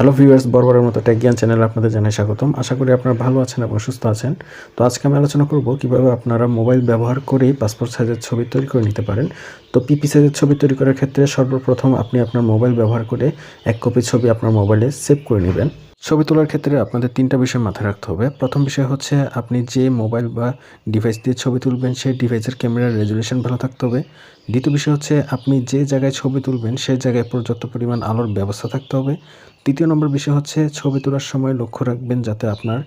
Hello viewers, বরাবরের মতো টেকজ্ঞান চ্যানেলে আপনাদের জানাই স্বাগতম। আশা করি আপনারা ভালো আছেন এবং সুস্থ আছেন। তো আজকে আমি আলোচনা করব কিভাবে আপনারা মোবাইল ব্যবহার করে পাসপোর্ট সাইজের ছবি তৈরি করে নিতে পারেন। তো পিপি সাইজের ছবি তৈরি করার ক্ষেত্রে সর্বপ্রথম আপনি আপনার মোবাইল ব্যবহার করে এক কপি ছবি আপনার মোবাইলে সেভ করে নেবেন। ছবি তোলার ক্ষেত্রে আপনাদের তিনটা বিষয় মাথায় রাখতে হবে। প্রথম বিষয় হচ্ছে আপনি যে মোবাইল বা ডিভাইস দিয়ে ছবি তুলবেন সেই ডিভাইসের ক্যামেরার রেজুলেশন ভালো থাকতে হবে। দ্বিতীয় বিষয় হচ্ছে আপনি যে জায়গায় ছবি তুলবেন সেই জায়গায় পর্যাপ্ত পরিমাণ আলোর ব্যবস্থা থাকতে হবে। তৃতীয় নম্বর বিষয় হচ্ছে ছবি তোলার সময় লক্ষ্য রাখবেন যাতে আপনার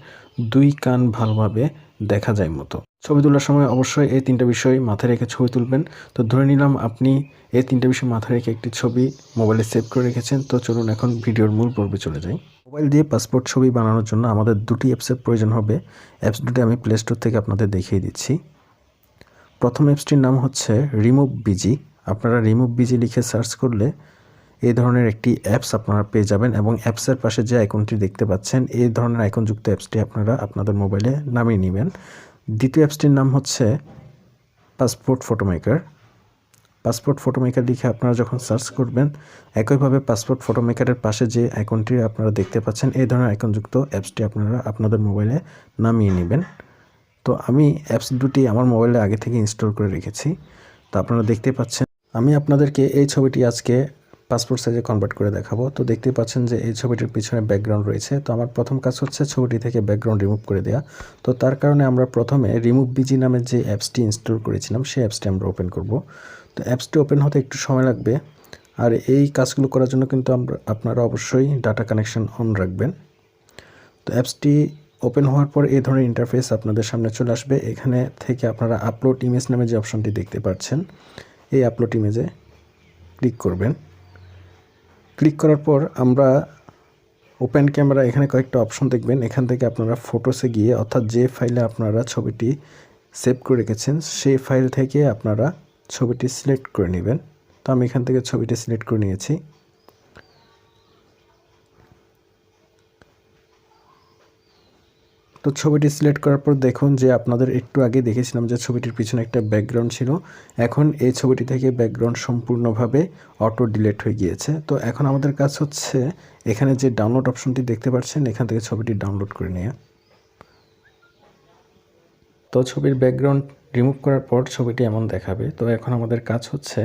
দুই কান ভালোভাবে দেখা যায় মতো। ছবি তোলার সময় অবশ্যই এই তিনটা বিষয় মাথায় রেখে ছবি তুলবেন। তো ধরে নিলাম আপনি এই তিনটা বিষয় মাথায় রেখে একটি ছবি মোবাইলে সেভ করে রেখেছেন। তো চলুন এখন ভিডিওর মূল পর্বে চলে যাই। মোবাইল দিয়ে পাসপোর্ট ছবি বানানোর জন্য আমাদের দুটি অ্যাপসের প্রয়োজন হবে। অ্যাপস দুটি আমি প্লে স্টোর থেকে আপনাদের দেখিয়ে দিচ্ছি। প্রথম অ্যাপসটির নাম হচ্ছে রিমুভ বিজি। আপনারা রিমুভ বিজি লিখে সার্চ করলে এই ধরনের একটি অ্যাপস আপনারা পেয়ে যাবেন এবং অ্যাপসের পাশে যে আইকনটি দেখতে পাচ্ছেন এই ধরনের আইকনযুক্ত অ্যাপসটি আপনারা আপনাদের মোবাইলে নামিয়ে নেবেন। দ্বিতীয় অ্যাপসটির নাম হচ্ছে passport photo maker. Passport photo maker লিখে আপনারা যখন সার্চ করবেন একইভাবে পাসপোর্ট ফটো মেকারের পাশে যে আইকনটি আপনারা দেখতে পাচ্ছেন এই ধরনের আইকনযুক্ত অ্যাপসটি আপনারা আপনাদের মোবাইলে নামিয়ে নেবেন। তো আমি অ্যাপস দুটি আমার মোবাইলে আগে থেকে ইনস্টল করে রেখেছি। তো আপনারা দেখতে পাচ্ছেন আমি আপনাদেরকে এই ছবিটি আজকে পাসপোর্ট সাইজে কনভার্ট করে দেখাবো। তো দেখতে পাচ্ছেন যে এই ছবিটির পিছনে ব্যাকগ্রাউন্ড রয়েছে। তো আমার প্রথম কাজ হচ্ছে ছবিটি থেকে ব্যাকগ্রাউন্ড রিমুভ করে দেওয়া। তো তার কারণে আমরা প্রথমে রিমুভ বিজি নামের যে অ্যাপসটি ইনস্টল করেছিলাম সেই অ্যাপসটি আমরা ওপেন করব। তো অ্যাপসটি ওপেন হতে একটু সময় লাগবে। আর এই কাজগুলো করার জন্য কিন্তু আপনারা অবশ্যই ডাটা কানেকশন অন রাখবেন। তো অ্যাপসটি ওপেন হওয়ার পর এই ধরনের ইন্টারফেস আপনাদের সামনে চলে আসবে। এখানে থেকে আপনারা আপলোড ইমেজ নামে যে অপশনটি দেখতে পাচ্ছেন এই আপলোড ইমেজে ক্লিক করবেন। ক্লিক করার পর আমরা ওপেন ক্যামেরা এখানে কয়েকটা অপশন দেখবেন। এখান থেকে আপনারা ফটোসে গিয়ে অর্থাৎ যে ফাইলে আপনারা ছবিটি সেভ করে রেখেছেন সেই ফাইল থেকে আপনারা ছবিটি সিলেক্ট করে নেবেন। তো আমি এখান থেকে ছবিটি সিলেক্ট করে নিয়েছি। তো ছবিটি সিলেক্ট করার পর দেখুন যে আপনাদের একটু আগে দেখেছিলাম যে ছবিটির পিছনে একটা ব্যাকগ্রাউন্ড ছিল। এখন এই ছবিটি থেকে ব্যাকগ্রাউন্ড সম্পূর্ণভাবে অটো ডিলিট হয়ে গিয়েছে। তো এখন আমাদের কাজ হচ্ছে এখানে যে ডাউনলোড অপশনটি দেখতে পাচ্ছেন এখান থেকে ছবিটি ডাউনলোড করে নেওয়া। তো ছবির ব্যাকগ্রাউন্ড রিমুভ করার পর ছবিটি এমন দেখাবে। তো এখন আমাদের কাজ হচ্ছে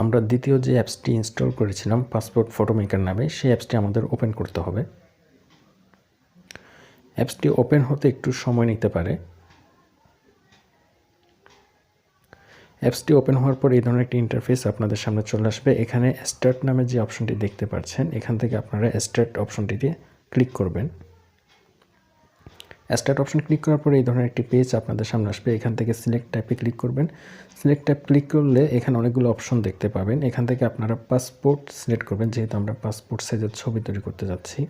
আমরা দ্বিতীয় যে অ্যাপসটি ইনস্টল করেছিলাম পাসপোর্ট ফটো মেকার নামে সেই অ্যাপসটি আমাদের ওপেন করতে হবে। অ্যাপসটি ওপেন হতে একটু সময় নিতে পারে। অ্যাপসটি ওপেন হওয়ার পর এই ধরনের একটি ইন্টারফেস আপনাদের সামনে চলে আসবে। এখানে স্টার্ট নামে যে অপশনটি দেখতে পাচ্ছেন এখান থেকে আপনারা স্টার্ট অপশনটিতে ক্লিক করবেন। স্টার্ট অপশন ক্লিক করার পর এই ধরনের একটি পেজ আপনাদের সামনে আসবে। এখান থেকে সিলেক্ট টাইপে ক্লিক করবেন। সিলেক্ট টাইপ ক্লিক করলে এখানে অনেকগুলো অপশন দেখতে পাবেন। এখান থেকে আপনারা পাসপোর্ট সিলেক্ট করবেন, যেহেতু আমরা পাসপোর্ট সাইজের ছবি তৈরি করতে যাচ্ছি।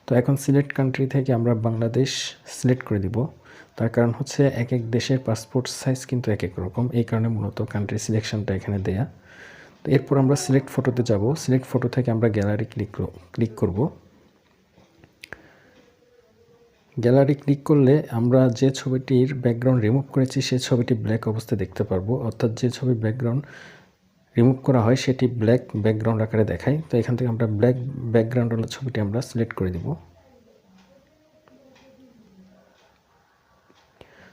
তো এখন সিলেক্ট কান্ট্রি থেকে আমরা বাংলাদেশ সিলেক্ট করে দিব। তার কারণ হচ্ছে এক এক দেশের পাসপোর্ট সাইজ কিন্তু এক এক রকম, এই কারণে মূলত কান্ট্রি সিলেকশনটা এখানে দেয়া। তো এরপর আমরা সিলেক্ট ফটোতে যাব। সিলেক্ট ফটো থেকে আমরা গ্যালারি ক্লিক করব। গ্যালারি ক্লিক করলে আমরা যে ছবিটির ব্যাকগ্রাউন্ড রিমুভ করেছি সেই ছবিটি ব্ল্যাক অবস্থায় দেখতে পারবো। অর্থাৎ যে ছবির ব্যাকগ্রাউন্ড রিমুভ করা হয় সেটি ব্ল্যাক ব্যাকগ্রাউন্ড আকারে দেখায়। তো এখান থেকে আমরা ব্ল্যাক ব্যাকগ্রাউন্ডওয়ালা ছবিটি আমরা সিলেক্ট করে দিব।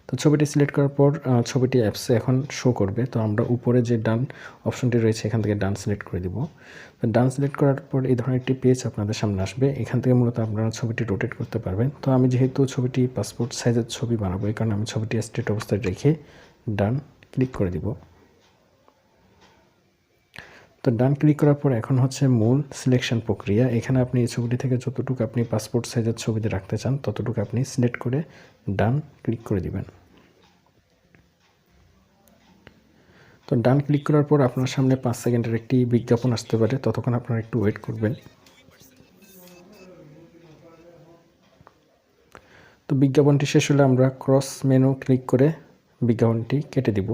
তো ছবিটি সিলেক্ট করার পর ছবিটি অ্যাপসে এখন শো করবে। তো আমরা উপরে যে ডান অপশনটি রয়েছে এখান থেকে ডান সিলেক্ট করে দিব। তো ডান সিলেক্ট করার পর এই ধরনের একটি পেজ আপনাদের সামনে আসবে। এখান থেকে মূলত আপনারা ছবিটি রোটেট করতে পারবেন। তো আমি যেহেতু ছবিটি পাসপোর্ট সাইজের ছবি বানাবো এই কারণে আমি ছবিটি স্ট্রেট অবস্থায় রেখে ডান ক্লিক করে দিব। তো ডান ক্লিক করার পর এখন হচ্ছে মূল সিলেকশন প্রক্রিয়া। এখানে আপনি এই ছবিটি থেকে যতটুকু আপনি পাসপোর্ট সাইজের ছবিতে রাখতে চান ততটুকু আপনি সিলেক্ট করে ডান ক্লিক করে দিবেন। তো ডান ক্লিক করার পর আপনার সামনে 5 সেকেন্ডের একটি বিজ্ঞাপন আসতে পারে, ততক্ষণ আপনারা একটু ওয়েট করবেন। তো বিজ্ঞাপনটি শেষ হলে আমরা ক্রস মেনু ক্লিক করে বিজ্ঞাপনটি কেটে দিব।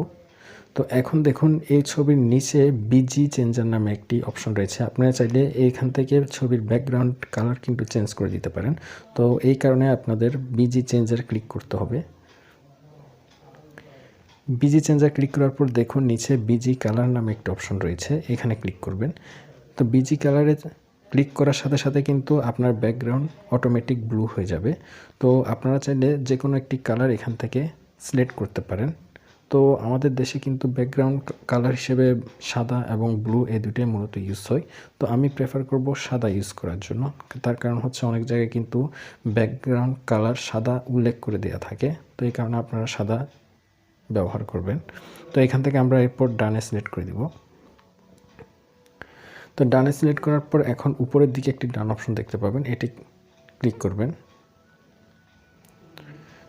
তো এখন দেখুন এই ছবির নিচে বিজি চেঞ্জার নামে একটি অপশন রয়েছে। আপনারা চাইলে এইখান থেকে ছবির ব্যাকগ্রাউন্ড কালার কিন্তু চেঞ্জ করে দিতে পারেন। তো এই কারণে আপনাদের বিজি চেঞ্জার ক্লিক করতে হবে। বিজি চেঞ্জার ক্লিক করার পর দেখুন নিচে বিজি কালার নামে একটা অপশন রয়েছে, এখানে ক্লিক করবেন। তো বিজি কালারে ক্লিক করার সাথে সাথে কিন্তু আপনার ব্যাকগ্রাউন্ড অটোমেটিক ব্লু হয়ে যাবে। তো আপনারা চাইলে যে কোনো একটি কালার এখান থেকে সিলেক্ট করতে পারেন। তো আমাদের দেশে কিন্তু ব্যাকগ্রাউন্ড কালার হিসেবে সাদা এবং ব্লু এই দুটোই মূলত ইউজ হয়। তো আমি প্রেফার করব সাদা ইউজ করার জন্য। তার কারণ হচ্ছে অনেক জায়গায় কিন্তু ব্যাকগ্রাউন্ড কালার সাদা উল্লেখ করে দেওয়া থাকে, তো এই কারণে আপনারা সাদা ব্যবহার করবেন। তো এখান থেকে আমরা এরপর ডানে সিলেক্ট করে দিব। তো ডানে সিলেক্ট করার পর এখন উপরের দিকে একটি ডান অপশন দেখতে পাবেন, এটি ক্লিক করবেন।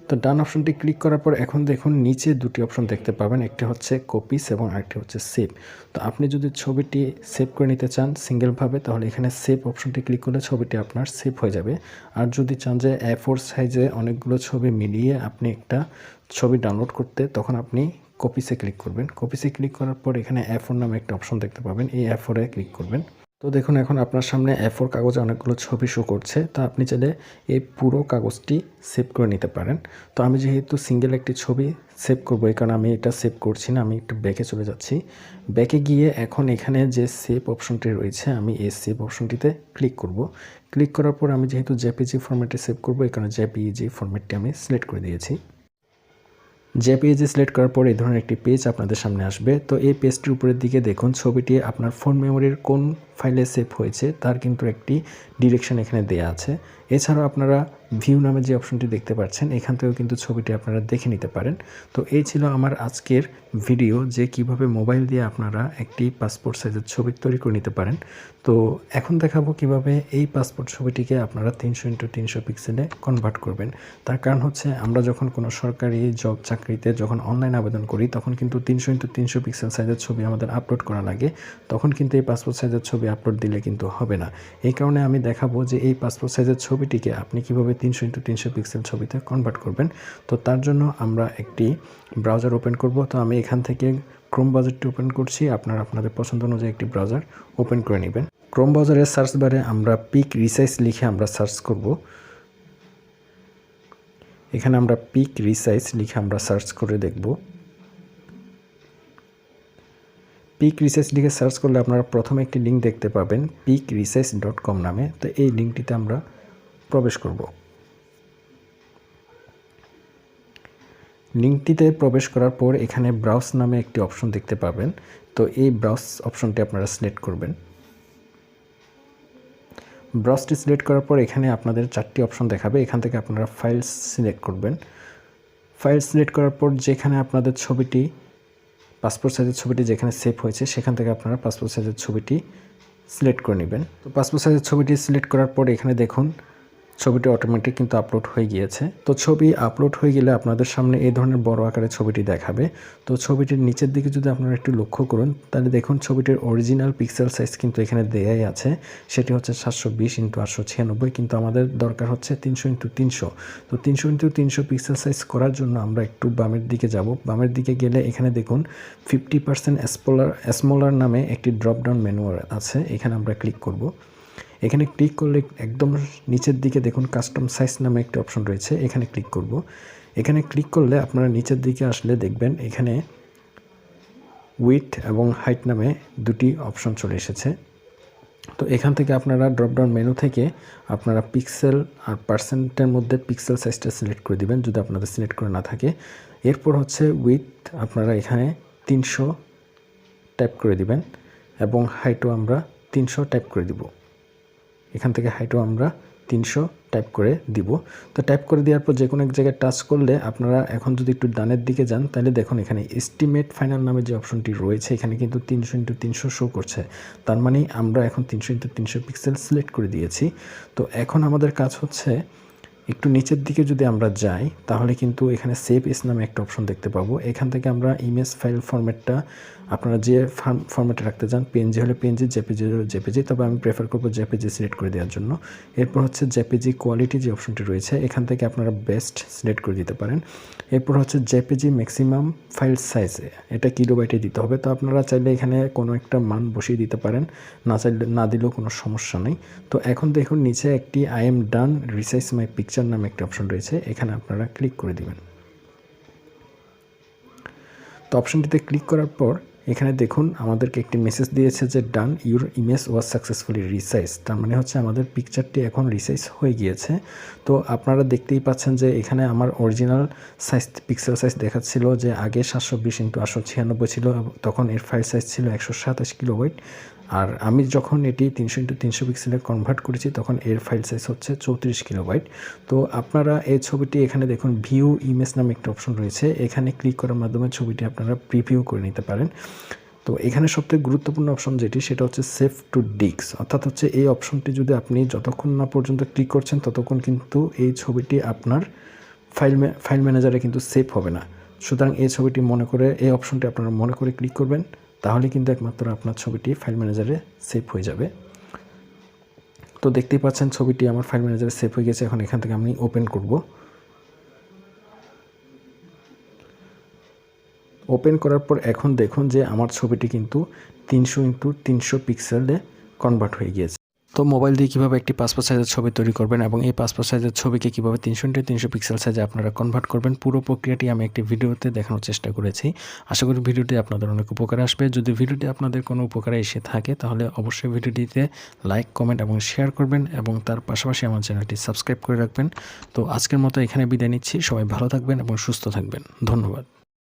তো ডান অপশনটি ক্লিক করার পর এখন দেখুন নিচে দুটি অপশন দেখতে পাবেন, একটি হচ্ছে কপিস এবং আরেকটি হচ্ছে সেভ। তো আপনি যদি ছবিটি সেভ করে নিতে চান সিঙ্গেলভাবে, তাহলে এখানে সেভ অপশনটি ক্লিক করলে ছবিটি আপনার সেভ হয়ে যাবে। আর যদি চান যে A4 সাইজে অনেকগুলো ছবি মিলিয়ে আপনি একটা ছবি ডাউনলোড করতে, তখন আপনি কপিসে ক্লিক করবেন। কপিসে ক্লিক করার পর এখানে A4 নামে একটা অপশন দেখতে পাবেন, এই A4-এ ক্লিক করবেন। তো দেখুন এখন আপনার সামনে A4 কাগজে অনেকগুলো ছবি শো করছে। তো আপনি চাইলে এই পুরো কাগজটি সেভ করে নিতে পারেন। তো আমি যেহেতু সিঙ্গেল একটি ছবি সেভ করবো, এই কারণে আমি এটা সেভ করছি না, আমি একটু ব্যাকে চলে যাচ্ছি। ব্যাকে গিয়ে এখন এখানে যে সেভ অপশনটি রয়েছে, আমি এই সেভ অপশনটিতে ক্লিক করব। ক্লিক করার পর আমি যেহেতু জেপিজি ফরম্যাটে সেভ করবো, এই কারণে জেপিজি ফরম্যাটটি আমি সিলেক্ট করে দিয়েছি। জেপিইজি সিলেক্ট করার পর এই ধরনের একটি পেজ আপনাদের সামনে আসবে। তো এই পেজটির উপরের দিকে দেখুন ছবিটি আপনার ফোন মেমোরির কোন ফাইলে সেভ হয়েছে তার কিন্তু একটি ডিরেকশন এখানে দেয়া আছে। এছাড়াও আপনারা ভিউ নামে যে অপশনটি দেখতে পাচ্ছেন, এখান থেকেও কিন্তু ছবিটি আপনারা দেখে নিতে পারেন। তো এই ছিল আমার আজকের ভিডিও, যে কিভাবে মোবাইল দিয়ে আপনারা একটি পাসপোর্ট সাইজের ছবি তৈরি করে নিতে পারেন। তো এখন দেখাবো কিভাবে এই পাসপোর্ট ছবিটিকে আপনারা 300x300 পিক্সেলে কনভার্ট করবেন। তার কারণ হচ্ছে আমরা যখন কোনো সরকারি জব চাকরিতে যখন অনলাইন আবেদন করি, তখন কিন্তু 300x300 পিক্সেল সাইজের ছবি আমাদের আপলোড করা লাগে। তখন কিন্তু এই পাসপোর্ট সাইজের ছবি আপলোড দিলে কিন্তু হবে না। এই কারণে আমি দেখাবো যে এই পাসপোর্ট সাইজের ছবিটিকে আপনি কিভাবে 300x300 পিক্সেল ছবিতে কনভার্ট করবেন। তো তার জন্য আমরা একটি ব্রাউজার ওপেন করব। তো আমি এখান থেকে ক্রোম ব্রাউজারটি ওপেন করছি, আপনারা আপনাদের পছন্দ অনুযায়ী একটি ব্রাউজার ওপেন করে নেবেন। ক্রোম ব্রাউজারের সার্চ বারে আমরা পিক রিসাইজ লিখে আমরা সার্চ করব। এখানে আমরা পিক রিসাইজ লিখে আমরা সার্চ করে দেখব। পিক রিসাইজ লিখে সার্চ করলে আপনারা প্রথমে একটি লিঙ্ক দেখতে পাবেন PicResize.com নামে। তো এই লিঙ্কটিতে আমরা প্রবেশ করব। লিঙ্কটিতে প্রবেশ করার পর এখানে ব্রাউজ নামে একটি অপশন দেখতে পাবেন। তো এই ব্রাউজ অপশনটি আপনারা সিলেক্ট করবেন। ব্রাউজটি সিলেক্ট করার পর এখানে আপনাদের 4টি অপশন দেখাবে, এখান থেকে আপনারা ফাইল সিলেক্ট করবেন। ফাইল সিলেক্ট করার পর যেখানে আপনাদের ছবিটি পাসপোর্ট সাইজের ছবিটি যেখানে সেভ হয়েছে, সেখান থেকে আপনারা পাসপোর্ট সাইজের ছবিটি সিলেক্ট করে নেবেন। তো পাসপোর্ট সাইজের ছবিটি সিলেক্ট করার পর এখানে দেখুন ছবিটি অটোমেটিক কিন্তু আপলোড হয়ে গিয়েছে। তো ছবি আপলোড হয়ে গেলে আপনাদের সামনে এই ধরনের বড় আকারের ছবিটি দেখাবে। তো ছবিটির নিচের দিকে যদি আপনারা একটু লক্ষ্য করুন, তাহলে দেখুন ছবিটির অরিজিনাল পিক্সেল সাইজ কিন্তু এখানে দেয়াই আছে, সেটি হচ্ছে 720x896, কিন্তু আমাদের দরকার হচ্ছে 300x300। তো 300x300 পিক্সেল সাইজ করার জন্য আমরা একটু বামের দিকে যাব। বামের দিকে গেলে এখানে দেখুন 50% স্মলার নামে একটি ড্রপ ডাউন মেনু আছে, এখানে আমরা ক্লিক করব। এখানে ক্লিক করলে একদম নিচের দিকে দেখুন কাস্টম সাইজ নামে একটা অপশন রয়েছে, এখানে ক্লিক করব। এখানে ক্লিক করলে আপনারা নিচের দিকে আসলে দেখবেন এখানে উইডথ এবং হাইট নামে দুটি অপশন চলে এসেছে। তো এখান থেকে আপনারা ড্রপডাউন মেনু থেকে আপনারা পিক্সেল আর পার্সেন্টের মধ্যে পিক্সেল সাইজটা সিলেক্ট করে দিবেন যদি আপনাদের সিলেক্ট করে না থাকে। এরপর হচ্ছে উইডথ আপনারা এখানে 300 টাইপ করে দিবেন এবং হাইটও আমরা 300 টাইপ করে দিব। এখান থেকে হাইটও আমরা 300 টাইপ করে দিব। তো টাইপ করে দেওয়ার পর যে কোনো এক জায়গায় টাচ করলে আপনারা এখন যদি একটু ডানের দিকে যান, তাহলে দেখুন এখানে এস্টিমেট ফাইনাল নামে যে অপশনটি রয়েছে, এখানে কিন্তু 300x300 শো করছে। তার মানে আমরা এখন 300x300 পিক্সেল সিলেক্ট করে দিয়েছি। তো এখন আমাদের কাজ হচ্ছে একটু নিচের দিকে যদি আমরা যাই, তাহলে কিন্তু এখানে সেভ এস নামে একটা অপশন দেখতে পাবো। এখান থেকে আমরা ইমেজ ফাইল ফরম্যাটটা আপনারা যে ফরম্যাটে রাখতে চান, পিএনজি হলে পিএনজি, জেপিজি হলে জেপিজি, তবে আমি প্রেফার করবো জেপিজি সিলেক্ট করে দেওয়ার জন্য। এরপর হচ্ছে জেপিজি কোয়ালিটি যে অপশনটি রয়েছে, এখান থেকে আপনারা বেস্ট সিলেক্ট করে দিতে পারেন। এরপর হচ্ছে জেপিজি ম্যাক্সিমাম ফাইল সাইজে, এটা কিলোবাইটে দিতে হবে। তো আপনারা চাইলে এখানে কোনো একটা মান বসিয়ে দিতে পারেন, না চাইলে না দিলেও কোনো সমস্যা নেই। তো এখন দেখুন নিচে একটি I am done resize my picture নামে একটা অপশন রয়েছে, এখানে আপনারা ক্লিক করে দিবেন। তো অপশনটিতে ক্লিক করার পর এখানে দেখুন আমাদেরকে একটি মেসেজ দিয়েছে যে ডান your image was successfully resize. তার মানে হচ্ছে আমাদের পিকচারটি এখন রিসাইজ হয়ে গিয়েছে। তো আপনারা দেখতেই পাচ্ছেন যে এখানে আমার অরিজিনাল সাইজ পিক্সেল সাইজ দেখাচ্ছিল যে আগে 720x896 ছিল, তখন এর ফাইল সাইজ ছিল 127 কিলোবাইট। আর আমি যখন এটি 300x300 পিক্সেলে কনভার্ট করেছি তখন এর ফাইল সাইজ হচ্ছে 34 কিলোবাইট। তো আপনারা এই ছবিটি এখানে দেখুন ভিউ ইমেজ নামে একটা অপশন রয়েছে, এখানে ক্লিক করার মাধ্যমে ছবিটি আপনারা প্রিভিউ করে নিতে পারেন। তো এখানে সবথেকে গুরুত্বপূর্ণ অপশন যেটি সেটা হচ্ছে সেভ টু ডিস্ক, অর্থাৎ হচ্ছে এই অপশনটি যদি আপনি যতক্ষণ না পর্যন্ত ক্লিক করছেন ততক্ষণ কিন্তু এই ছবিটি আপনার ফাইল ম্যানেজারে কিন্তু সেভ হবে না। সুতরাং এই ছবিটি মনে করে এই অপশনটি আপনারা মনে করে ক্লিক করবেন, তাহলে কিন্তু একমাত্র আপনার ছবিটি ফাইল ম্যানেজারে সেভ হয়ে যাবে। তো দেখতেই পাচ্ছেন ছবিটি আমার ফাইল ম্যানেজারে সেভ হয়ে গেছে। এখন এখান থেকে আমি ওপেন করব। ওপেন করার পর এখন দেখুন যে আমার ছবিটি কিন্তু 300x300 পিক্সেলে কনভার্ট হয়ে গিয়েছে। তো মোবাইল দিয়ে কীভাবে একটি পাসপোর্ট সাইজের ছবি তৈরি করবেন এবং এই পাসপোর্ট সাইজের ছবিকে কীভাবে 300x300 পিক্সেল সাইজে আপনারা কনভার্ট করবেন, পুরো প্রক্রিয়াটি আমি একটি ভিডিওতে দেখানোর চেষ্টা করেছি। আশা করি ভিডিওটি আপনাদের অনেক উপকারে আসবে। যদি ভিডিওটি আপনাদের কোনো উপকারে এসে থাকে তাহলে অবশ্যই ভিডিওটিতে লাইক, কমেন্ট এবং শেয়ার করবেন এবং তার পাশাপাশি আমার চ্যানেলটি সাবস্ক্রাইব করে রাখবেন। তো আজকের মতো এখানে বিদায় নিচ্ছি। সবাই ভালো থাকবেন এবং সুস্থ থাকবেন। ধন্যবাদ।